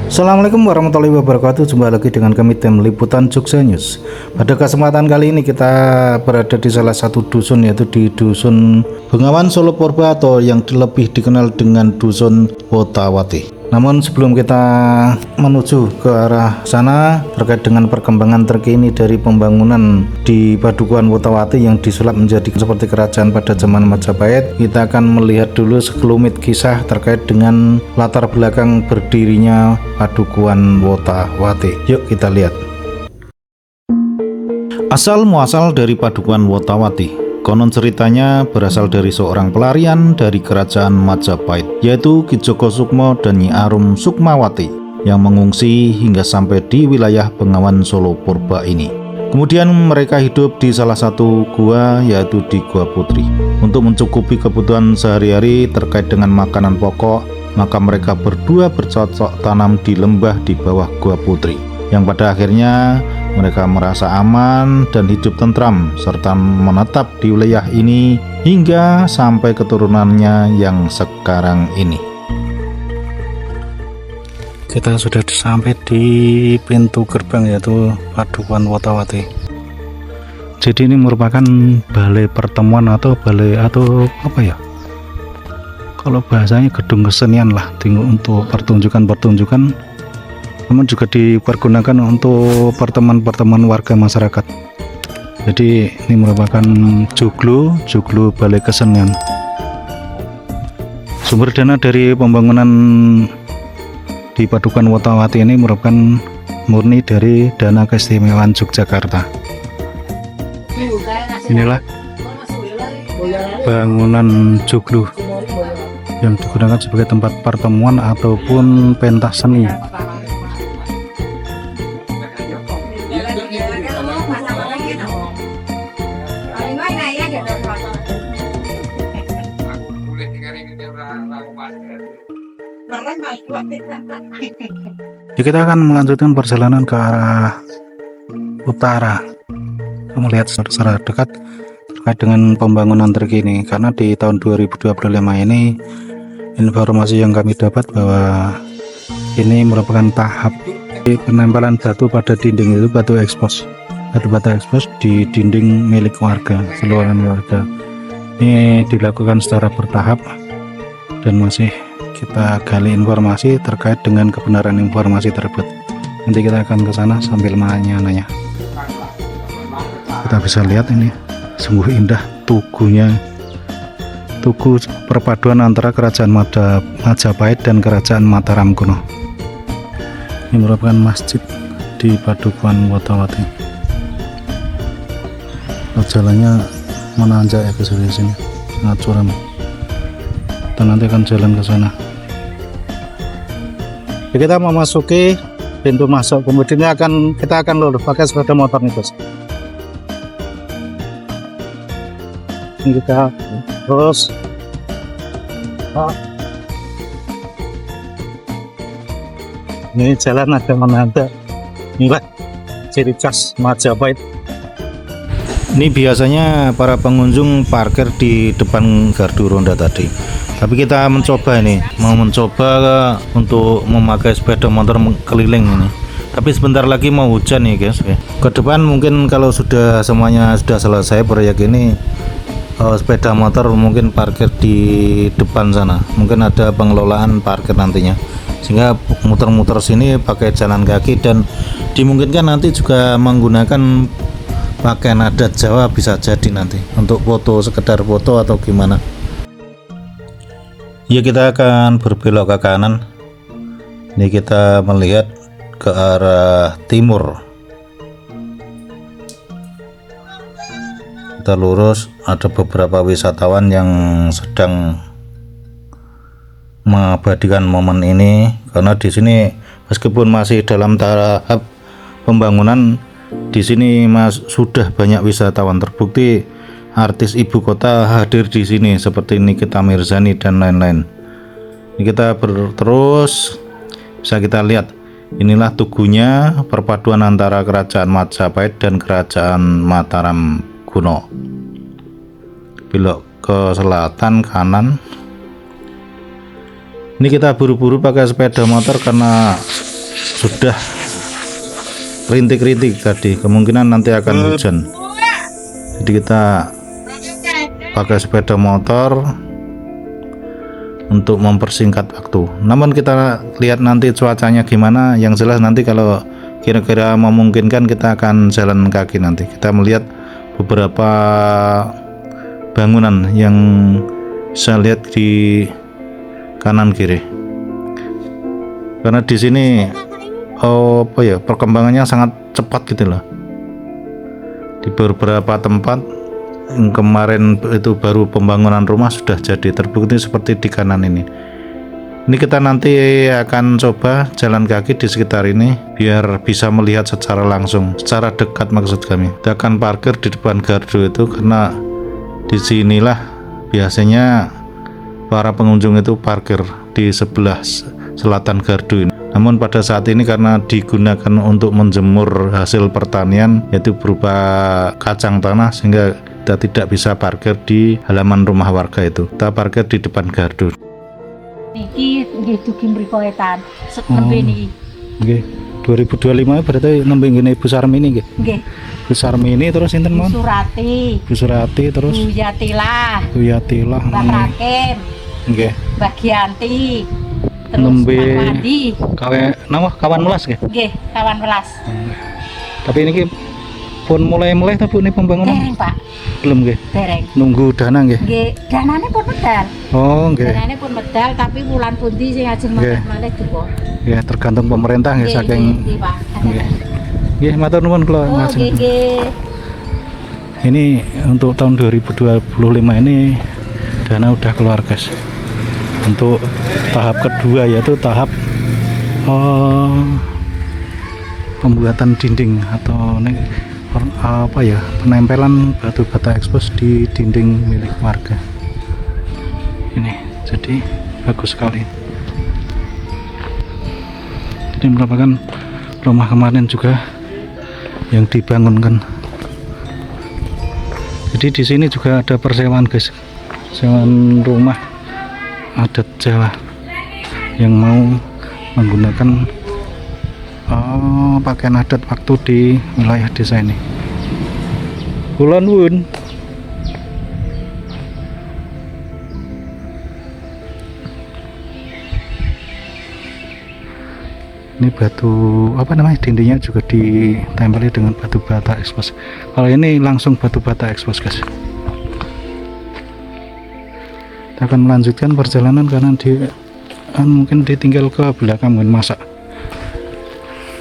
Assalamualaikum warahmatullahi wabarakatuh. Jumpa lagi dengan kami tim Liputan Jogja News. Pada kesempatan kali ini kita berada di salah satu dusun, yaitu di Dusun Bengawan Solo Purba atau yang lebih dikenal dengan Dusun Wotawati. Namun sebelum kita menuju ke arah sana terkait dengan perkembangan terkini dari pembangunan di Padukuhan Wotawati yang disulap menjadi seperti kerajaan pada zaman Majapahit, kita akan melihat dulu sekelumit kisah terkait dengan latar belakang berdirinya Padukuhan Wotawati. Yuk kita lihat. Asal muasal dari Padukuhan Wotawati, konon ceritanya berasal dari seorang pelarian dari kerajaan Majapahit, yaitu Ki Joko Sukmo dan Nyi Arum Sukmawati yang mengungsi hingga sampai di wilayah Bengawan Solo Purba ini. Kemudian mereka hidup di salah satu gua, yaitu di Gua Putri. Untuk mencukupi kebutuhan sehari-hari terkait dengan makanan pokok, maka mereka berdua bercocok tanam di lembah di bawah Gua Putri, yang pada akhirnya mereka merasa aman dan hidup tentram serta menetap di wilayah ini hingga sampai keturunannya yang sekarang ini. Kita sudah sampai di pintu gerbang, yaitu Padukuhan Wotawati. Jadi ini merupakan balai pertemuan atau balai atau apa ya? Kalau bahasanya gedung kesenian lah, untuk pertunjukan-pertunjukan, namun juga dipergunakan untuk pertemuan-pertemuan warga masyarakat. Jadi ini merupakan joglo balai kesenian. Sumber dana dari pembangunan di Padukuhan Wotawati ini merupakan murni dari dana keistimewaan Yogyakarta. Inilah bangunan joglo yang digunakan sebagai tempat pertemuan ataupun pentas seni. Jadi kita akan melanjutkan perjalanan ke arah utara, melihat secara dekat terkait dengan pembangunan terkini, karena di tahun 2025 ini informasi yang kami dapat bahwa ini merupakan tahap penempelan batu pada dinding, itu batu ekspos di dinding milik warga, seluruh warga. Ini dilakukan secara bertahap dan masih kita gali informasi terkait dengan kebenaran informasi tersebut. Nanti kita akan ke sana sambil nanya-nanya. Kita bisa lihat ini sungguh indah tugunya, tugu perpaduan antara kerajaan Majapahit dan kerajaan Mataram kuno. Ini merupakan masjid di Padukuhan Wotawati. Jalannya menanjak ya ke sini, sangat curam. Kita nanti akan jalan ke sana. Kita memasuki pintu masuk, kemudian kita akan lulus pakai sepeda motor nih, Bos. Ini kita terus ini jalan ada menanda. Inilah ciri khas Majapahit. Ini biasanya para pengunjung parkir di depan gardu ronda tadi. Tapi kita mencoba untuk memakai sepeda motor keliling ini. Tapi sebentar lagi mau hujan nih, guys. Ke depan mungkin kalau semuanya sudah selesai proyek ini, sepeda motor mungkin parkir di depan sana. Mungkin ada pengelolaan parkir nantinya, sehingga muter-muter sini pakai jalan kaki, dan dimungkinkan nanti juga menggunakan pakaian adat Jawa, bisa jadi nanti untuk foto, sekedar foto atau gimana. Ya, kita akan berbelok ke kanan. Ini kita melihat ke arah timur. Kita lurus, ada beberapa wisatawan yang sedang mengabadikan momen ini, karena di sini meskipun masih dalam tahap pembangunan, di sini sudah banyak wisatawan. Terbukti artis ibu kota hadir di sini seperti Nikita Mirzani dan lain-lain. Ini kita terus, bisa kita lihat inilah tugunya perpaduan antara kerajaan Majapahit dan kerajaan Mataram kuno. Belok ke selatan kanan. Ini kita buru-buru pakai sepeda motor karena sudah rintik-rintik tadi, kemungkinan nanti akan hujan. Jadi kita pakai sepeda motor untuk mempersingkat waktu. Namun kita lihat nanti cuacanya gimana. Yang jelas nanti kalau kira-kira memungkinkan kita akan jalan kaki nanti. Kita melihat beberapa bangunan yang saya lihat di kanan kiri. Karena di sini perkembangannya sangat cepat gitu loh. Di beberapa tempat yang kemarin itu baru pembangunan rumah sudah jadi, terbukti seperti di kanan ini. Ini kita nanti akan coba jalan kaki di sekitar ini biar bisa melihat secara langsung, secara dekat maksud kami. Kita akan parkir di depan gardu itu karena di sinilah biasanya para pengunjung itu parkir di sebelah selatan gardu ini. Namun pada saat ini karena digunakan untuk menjemur hasil pertanian yaitu berupa kacang tanah, sehingga kita tidak bisa parkir di halaman rumah warga itu. Kita parkir di depan gardu. Niki nggih dugi mriko etan. Nembe niki. Nggih. 2025 berarti nembe ngene Ibu Sarmini nggih. Nggih. Bu Sarmini terus sinten mon? Surati. Bu Surati terus Bu Yatilah. Bu Yatilah. Mbak Rakim. Nggih. Mbak Gianti. Terus Nembe Pak Wandi. kawan melas nggih. Nggih, kawan welas. Tapi ini pun mulai ta Bu ini pembangunan? Dereng, Pak. Belum nggih. Dereng. Nunggu dana nggih. Nggih, danane pun medal. Oh, nggih. Danane pun medal tapi wulan pundi sing ajeng malih dipun. Ya, tergantung pemerintah nggih saking. Nggih, Pak. Nggih. Nggih, matur nuwun kula. Oh, nggih. Ini untuk tahun 2025 ini dana udah keluar guys. Untuk tahap kedua yaitu tahap pembuatan dinding atau penempelan batu bata ekspos di dinding milik warga. Ini jadi bagus sekali. Ini merupakan rumah kemarin juga yang dibangunkan. Jadi di sini juga ada persewaan guys, persewaan rumah adat Jawa yang mau menggunakan pakaian adat waktu di wilayah desa ini. Kulon wun. Ini batu dindingnya juga ditempeli dengan batu bata ekspos. Kalau ini langsung batu bata ekspos guys. Kita akan melanjutkan perjalanan karena mungkin ditinggal ke belakang masak.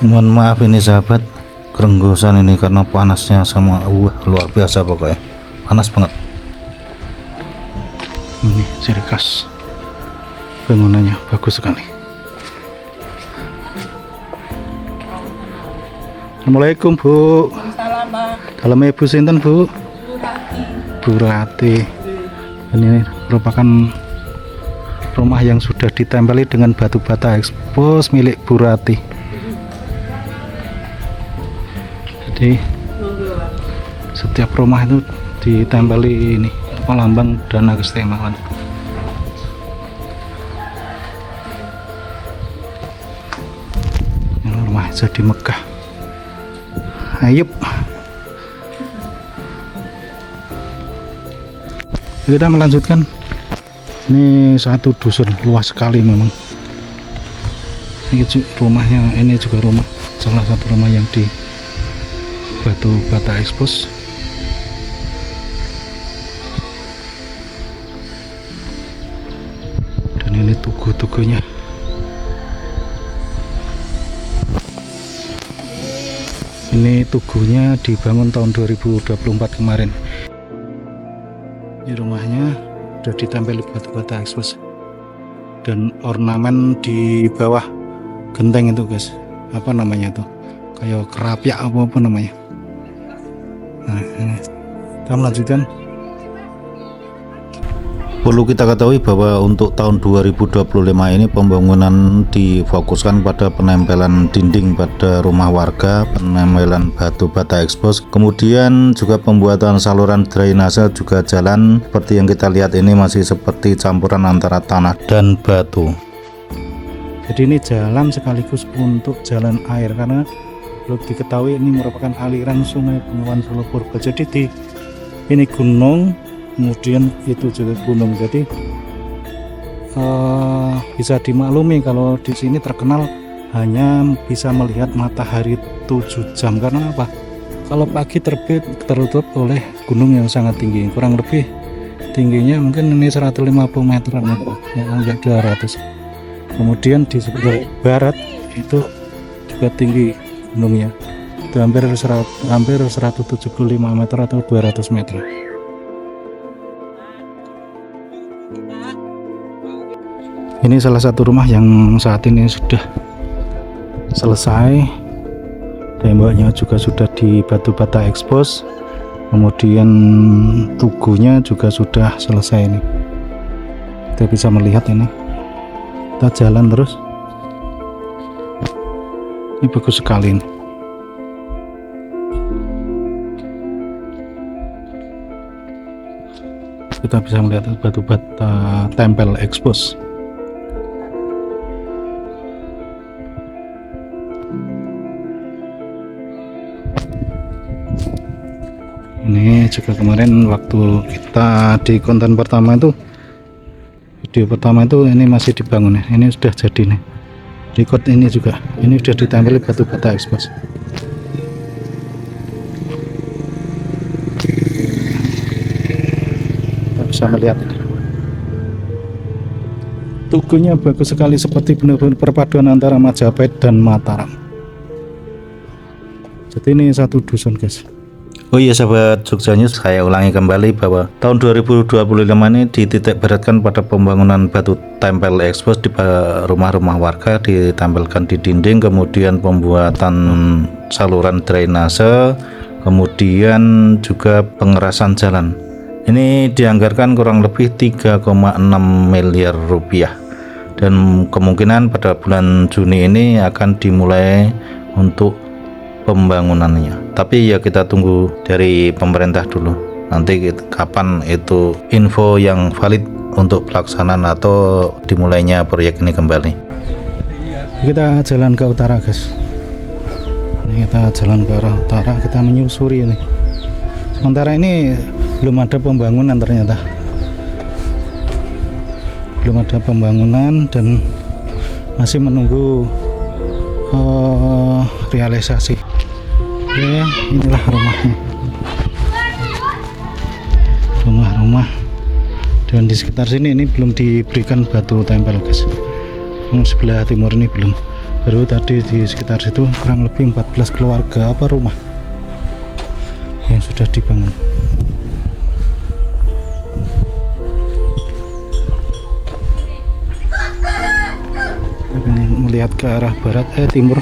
Mohon maaf ini sahabat, kerenggosan ini karena panasnya sama luar biasa pokoknya, panas banget. Ini ciri khas bangunannya bagus sekali. Assalamualaikum Bu. Dalam Ibu sinten Bu? Bu Rati. Ini merupakan rumah yang sudah ditempeli dengan batu bata ekspos milik Bu Rati. Jadi setiap rumah itu ditempeli ini lambang dana keistimewaan. Ini rumah jadi megah. Ayup. Kita melanjutkan. Ini satu dusun luas sekali memang. Ini rumahnya, ini juga rumah, salah satu rumah yang di batu bata ekspos. Dan ini tugu-tugunya. Ini tugunya dibangun tahun 2024 kemarin. Ini rumahnya sudah ditempeli batu bata ekspos dan ornamen di bawah genteng itu guys, apa namanya tuh, kayak kerapia apa namanya. Nah ini kita melanjutkan. Perlu kita ketahui bahwa untuk tahun 2025 ini pembangunan difokuskan pada penempelan dinding pada rumah warga, penempelan batu bata ekspos, kemudian juga pembuatan saluran drainase juga jalan. Seperti yang kita lihat ini masih seperti campuran antara tanah dan batu. Jadi ini jalan sekaligus untuk jalan air, karena perlu diketahui ini merupakan aliran sungai Bengawan Solo Purba. Jadi di ini gunung, kemudian itu juga gunung. Jadi bisa dimaklumi kalau di sini terkenal hanya bisa melihat matahari 7 jam. Karena apa? Kalau pagi terbit tertutup oleh gunung yang sangat tinggi, kurang lebih tingginya mungkin ini 150 meteran ya, enggak 200. Kemudian di sebelah barat itu juga tinggi gunungnya, itu hampir 175 meter atau 200 meter. Ini salah satu rumah yang saat ini sudah selesai, temboknya juga sudah di batu bata ekspos, kemudian tugunya juga sudah selesai. Ini kita bisa melihat ini, kita jalan terus, ini bagus sekali ini. Kita bisa melihat batu bata tempel ekspos. Ini juga kemarin waktu kita di konten pertama itu, video pertama itu, ini masih dibangun ya. Ini sudah jadi nih, record ini juga, ini sudah ditempeli batu bata ekspos. Kita bisa melihat tugunya bagus sekali, seperti benar-benar perpaduan antara Majapahit dan Mataram. Jadi ini satu dusun guys. Oh iya sahabat Jogja News, saya ulangi kembali bahwa tahun 2025 ini dititik beratkan pada pembangunan batu tempel ekspos di rumah-rumah warga, ditempelkan di dinding, kemudian pembuatan saluran drainase, kemudian juga pengerasan jalan. Ini dianggarkan kurang lebih 3,6 miliar rupiah, dan kemungkinan pada bulan Juni ini akan dimulai untuk pembangunannya. Tapi ya kita tunggu dari pemerintah dulu, nanti kapan itu info yang valid untuk pelaksanaan atau dimulainya proyek ini kembali. Kita jalan ke utara guys, ini kita jalan ke arah utara, kita menyusuri ini. Sementara ini belum ada pembangunan, ternyata belum ada pembangunan dan masih menunggu realisasi. Ya, inilah rumahnya, rumah-rumah, dan di sekitar sini ini belum diberikan batu tempel guys. Yang sebelah timur ini belum, baru tadi di sekitar situ kurang lebih 14 keluarga apa rumah yang sudah dibangun. Melihat ke arah barat, timur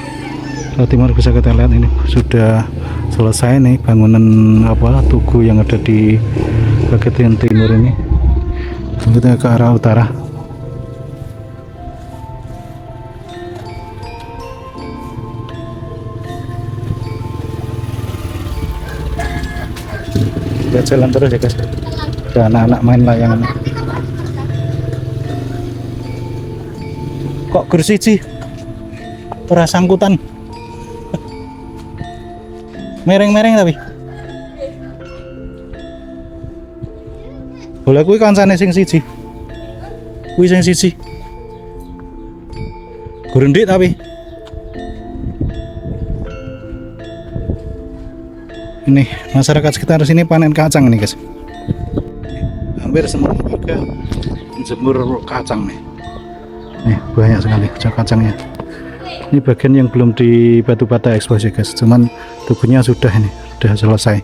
bisa kita lihat ini sudah selesai nih bangunan tugu yang ada di bagian timur ini. Kita ke arah utara. Kita jalan terus ya guys, ada anak-anak main layangan. Kok gersiji ora sangkutan, mereng-mereng tapi bola kuwi kancane sing siji, kuwi sing siji gurendit tapi ini masyarakat sekitar sini panen kacang nih guys, hampir semua warga menjemur kacang nih. Nih banyak sekali kacangnya. Ini bagian yang belum di batu bata ekspos ya guys, cuman tubuhnya sudah ini sudah selesai.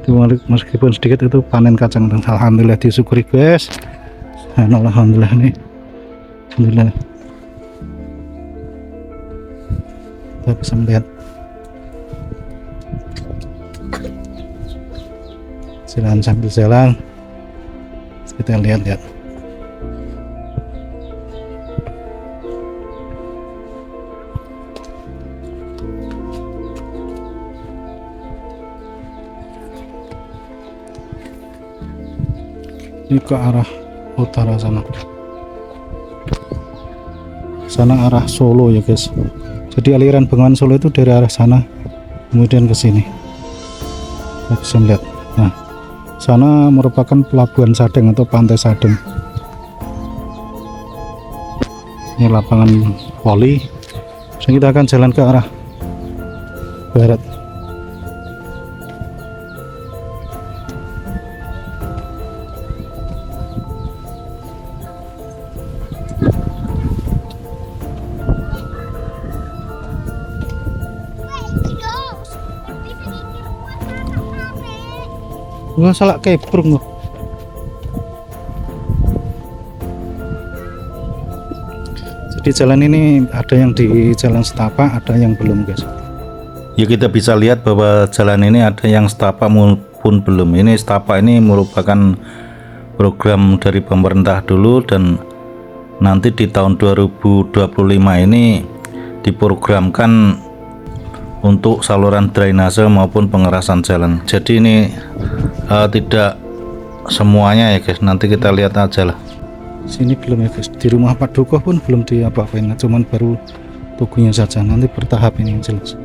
Itu meskipun sedikit itu panen kacang, dan alhamdulillah disyukuri guys. Alhamdulillah nih, alhamdulillah. Kita bisa melihat jalan, sambil jalan kita lihat-lihat. Ini ke arah utara sana. sana arah Solo ya guys. Jadi aliran Bengawan Solo itu dari arah sana kemudian ke sini. Kita bisa melihat. Nah, sana merupakan pelabuhan Sadeng atau pantai Sadeng. Ini lapangan voli. Sekarang kita akan jalan ke arah barat. Wah, salah keprung loh. Jadi jalan ini ada yang di jalan setapak, ada yang belum guys. Ya, kita bisa lihat bahwa jalan ini ada yang setapak maupun belum. Ini setapak ini merupakan program dari pemerintah dulu, dan nanti di tahun 2025 ini diprogramkan untuk saluran drainase maupun pengerasan jalan. Jadi ini tidak semuanya ya guys, nanti kita lihat aja lah. Sini belum ya guys, di rumah Pak Dukoh pun belum diapa-apain, cuman baru tugunya saja, nanti bertahap ini yang jelas.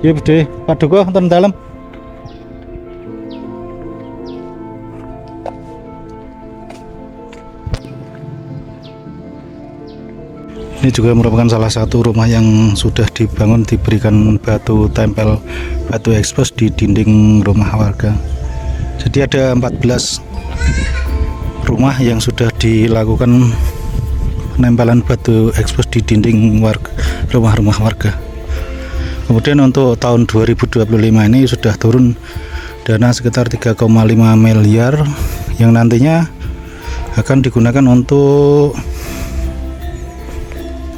Ya bude Pak Dukoh nonton dalam. Ini juga merupakan salah satu rumah yang sudah dibangun, diberikan batu tempel, batu ekspos di dinding rumah warga. Jadi ada 14 rumah yang sudah dilakukan penempelan batu ekspos di dinding rumah-rumah warga. Kemudian untuk tahun 2025 ini sudah turun dana sekitar 3,5 miliar yang nantinya akan digunakan untuk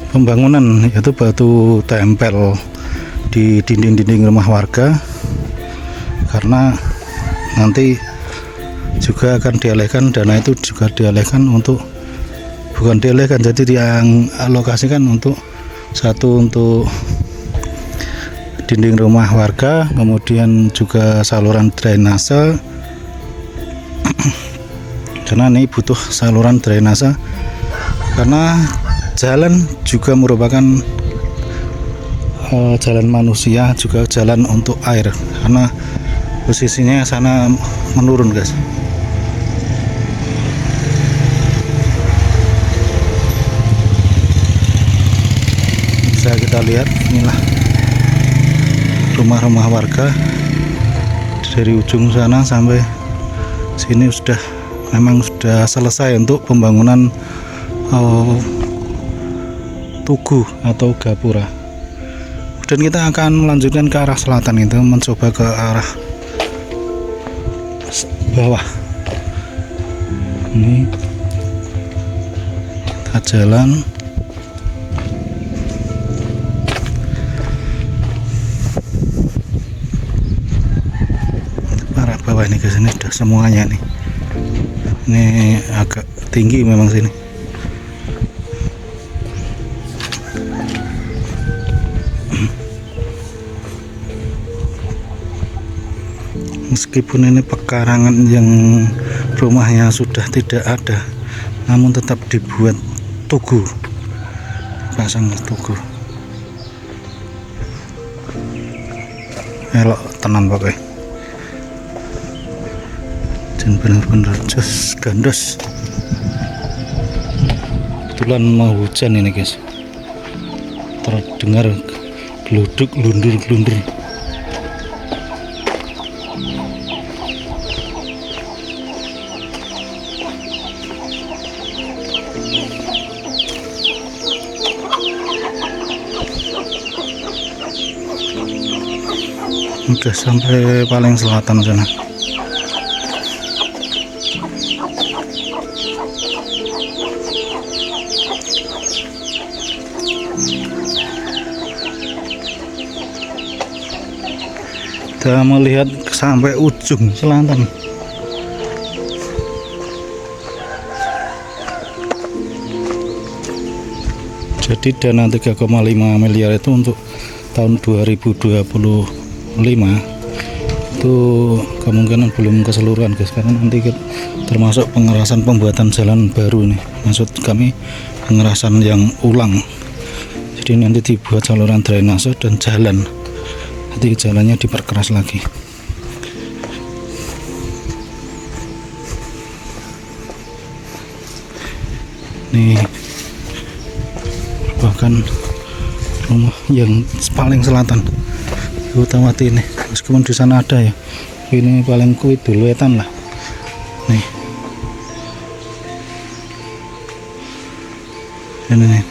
pembangunan, yaitu batu tempel di dinding-dinding rumah warga, karena nanti juga akan dialihkan, dana itu juga dialihkan untuk, bukan dialihkan, jadi dialokasikan untuk satu untuk dinding rumah warga, kemudian juga saluran drainase karena ini butuh saluran drainase, karena jalan juga merupakan jalan manusia, juga jalan untuk air, karena posisinya sana menurun guys. Bisa kita lihat, inilah rumah-rumah warga dari ujung sana sampai sini memang sudah selesai untuk pembangunan tugu atau gapura. Dan kita akan melanjutkan ke arah selatan, itu mencoba ke arah bawah. Ini kita jalan arah bawah ini ke sini, sudah semuanya nih. Ini agak tinggi memang sini. Meskipun ini pekarangan yang rumahnya sudah tidak ada, namun tetap dibuat tugu, pasang tugu. Elok tenan pokoknya, dan benar-benar jos gandos. Kebetulan mau hujan ini guys, terdengar geluduk glundur-glundur. Udah sampai paling selatan sana. Kita melihat sampai ujung selatan. Jadi dana 3,5 miliar itu untuk tahun 2025 itu kemungkinan belum keseluruhan guys, karena nanti termasuk pengerasan pembuatan jalan baru nih. Maksud kami pengerasan yang ulang. Jadi nanti dibuat saluran drainase dan jalan. Nanti jalannya diperkeras lagi. Nih bahkan rumah yang paling selatan Wotawati ini, meskipun di sana ada ya, ini paling kidul wetan lah. Nih ini nih,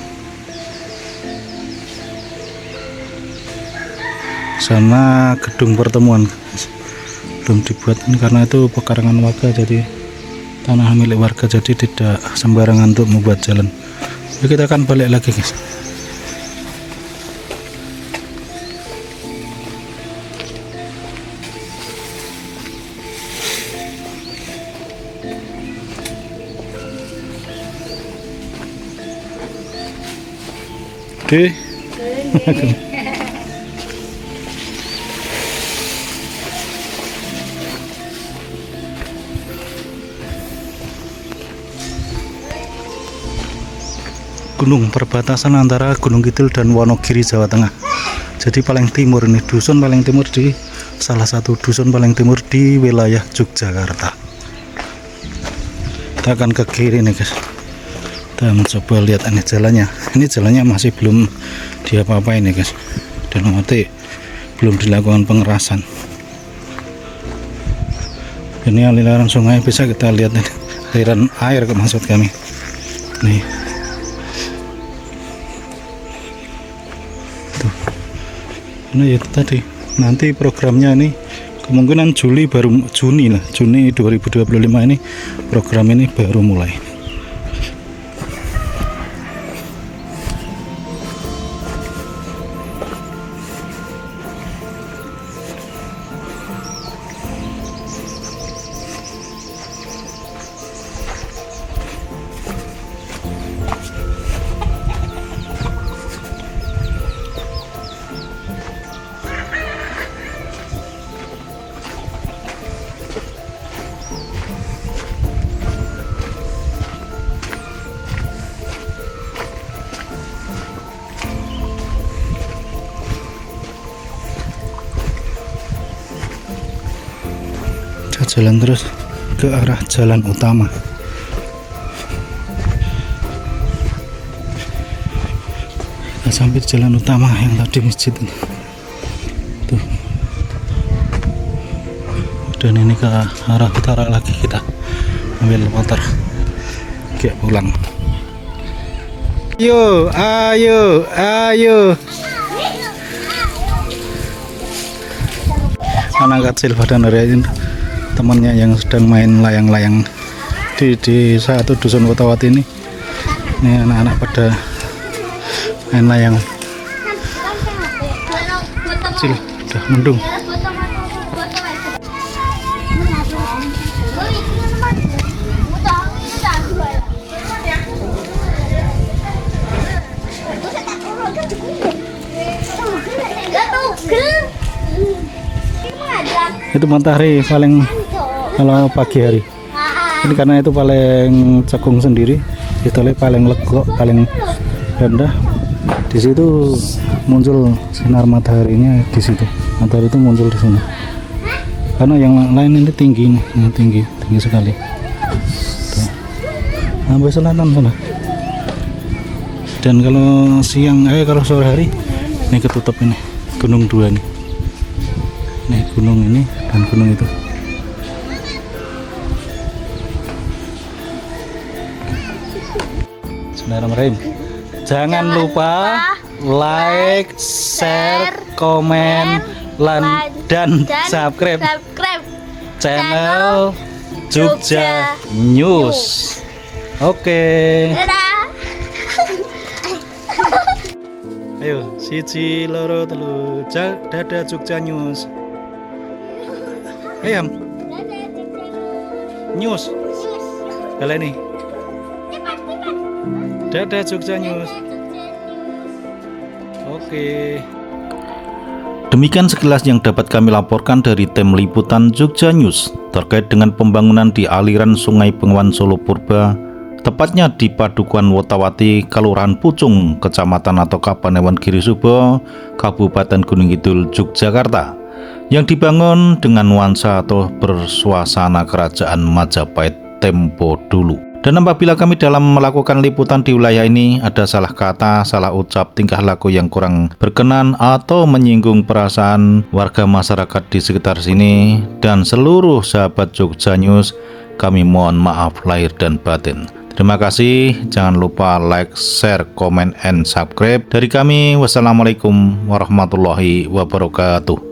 sana gedung pertemuan belum dibuat ini karena itu pekarangan warga, jadi tanah milik warga, jadi tidak sembarangan untuk membuat jalan. Jadi kita akan balik lagi guys. Oke. Gunung perbatasan antara Gunung Kidul dan Wonogiri, Jawa Tengah. Jadi paling timur ini, dusun paling timur di salah satu dusun paling timur di wilayah Yogyakarta. Kita akan ke kiri nih guys. Kita mencoba lihat ini jalannya. Ini jalannya masih belum diapa-apain nih guys. Dan nanti belum dilakukan pengerasan. Ini aliran sungai, bisa kita lihat nih, aliran air maksud kami. Nih. Nah itu tadi, nanti programnya ini kemungkinan Juni 2025 ini program ini baru mulai. Jalan terus ke arah jalan utama. Kita sampai jalan utama yang tadi masjid ini. Tuh. Dan ini ke arah utara lagi, kita ambil motor kayak pulang. Ayo, ayo, ayo. Anak kecil pada nariin temannya yang sedang main layang-layang di satu dusun Wotawati ini. Ini anak-anak pada main layang. Kecil udah mendung. Itu matahari paling kalau pagi hari ini, karena itu paling cekung sendiri, itu paling legok, paling rendah. Di situ muncul sinar mataharinya, di situ matahari itu muncul di sini. Karena yang lain ini tinggi, tinggi sekali. Tuh. Sampai selatan sana. Dan kalau siang, kalau sore hari ini ketutup ini gunung dua nih. Nih gunung ini dan gunung itu. Bismillahirrahmanirrahim. Jangan lupa like, share, komen, dan subscribe channel Jogja News. Oke. Ayo, siji loro telu, dadah Jogja News. Ayam News. Baleni. Dadah Jogja News. Oke. Demikian sekilas yang dapat kami laporkan dari tim liputan Jogja News terkait dengan pembangunan di aliran Sungai Bengawan Solo Purba, tepatnya di Padukuhan Wotawati, Kelurahan Pucung, Kecamatan atau Kapanewon Girisubo, Kabupaten Gunung Kidul, Yogyakarta, yang dibangun dengan nuansa atau bersuasana kerajaan Majapahit tempo dulu. Dan apabila kami dalam melakukan liputan di wilayah ini ada salah kata, salah ucap, tingkah laku yang kurang berkenan atau menyinggung perasaan warga masyarakat di sekitar sini dan seluruh sahabat Jogja News, kami mohon maaf lahir dan batin. Terima kasih, jangan lupa like, share, comment, and subscribe. Dari kami, wassalamualaikum warahmatullahi wabarakatuh.